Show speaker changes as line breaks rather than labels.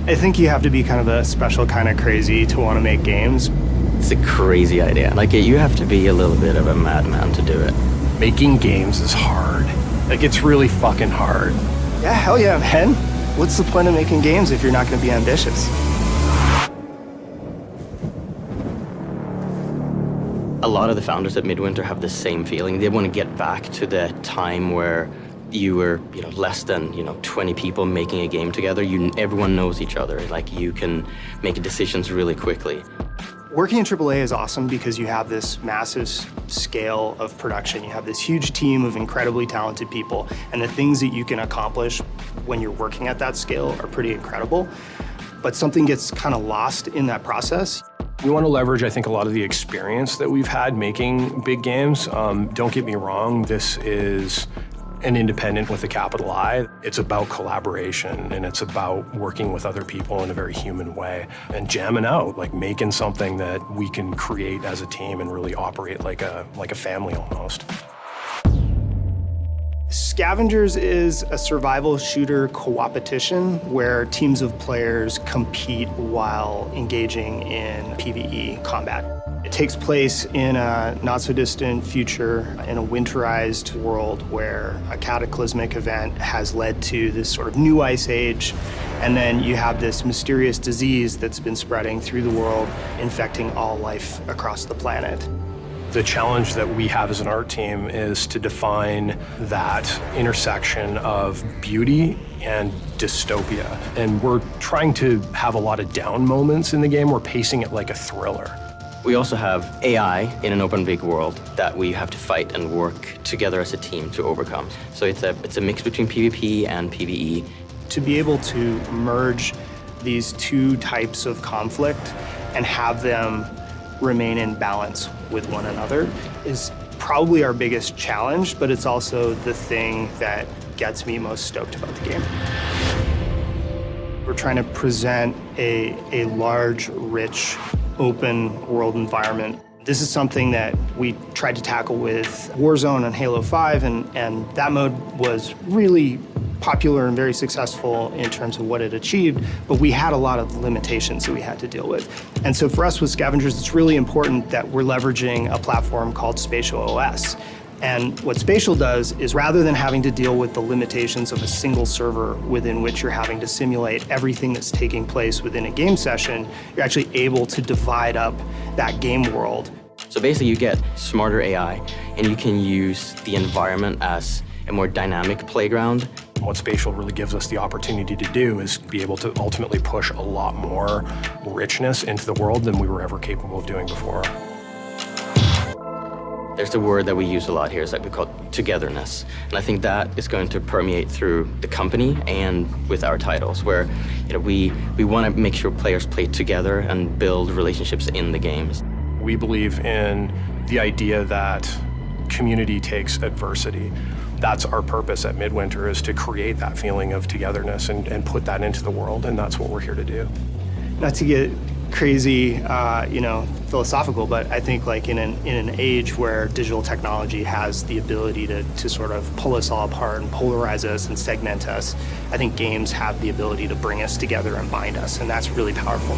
I think you have to be kind of a special kind of crazy to want to make games.
It's a crazy idea. Like, you have to be a little bit of a madman to do it.
Making games is hard. Like, it's really fucking hard.
Yeah, hell yeah, man. What's the point of making games if you're not going to be ambitious?
A lot of the founders at Midwinter have the same feeling. They want to get back to the time where you were, less than, 20 people making a game together. Everyone knows each other. Like, you can make decisions really quickly.
Working in AAA is awesome because you have this massive scale of production. You have this huge team of incredibly talented people, and the things that you can accomplish when you're working at that scale are pretty incredible. But something gets kind of lost in that process.
We want to leverage, I think, a lot of the experience that we've had making big games. Don't get me wrong, this is an independent with a capital I. It's about collaboration, and it's about working with other people in a very human way and jamming out, like making something that we can create as a team and really operate like a family almost.
Scavengers is a survival shooter co-opetition where teams of players compete while engaging in PvE combat. It takes place in a not-so-distant future in a winterized world where a cataclysmic event has led to this sort of new ice age, and then you have this mysterious disease that's been spreading through the world, infecting all life across the planet.
The challenge that we have as an art team is to define that intersection of beauty and dystopia. And we're trying to have a lot of down moments in the game. We're pacing it like a thriller.
We also have AI in an open big world that we have to fight and work together as a team to overcome. So it's a mix between PvP and PvE.
To be able to merge these two types of conflict and have them remain in balance with one another is probably our biggest challenge, but it's also the thing that gets me most stoked about the game. We're trying to present a large, rich, open world environment. This is something that we tried to tackle with Warzone and Halo 5, and that mode was really popular and very successful in terms of what it achieved, but we had a lot of limitations that we had to deal with. And so for us with Scavengers, it's really important that we're leveraging a platform called Spatial OS. And what Spatial does is, rather than having to deal with the limitations of a single server within which you're having to simulate everything that's taking place within a game session, you're actually able to divide up that game world.
So basically you get smarter AI, and you can use the environment as a more dynamic playground.
What Spatial really gives us the opportunity to do is be able to ultimately push a lot more richness into the world than we were ever capable of doing before.
There's the word that we use a lot here, is that we call it togetherness. And I think that is going to permeate through the company and with our titles, where we want to make sure players play together and build relationships in the games.
We believe in the idea that community takes adversity. That's our purpose at Midwinter, is to create that feeling of togetherness and put that into the world, and that's what we're here to do.
Not to get crazy, philosophical, but I think like in an age where digital technology has the ability to sort of pull us all apart and polarize us and segment us, I think games have the ability to bring us together and bind us, and that's really powerful.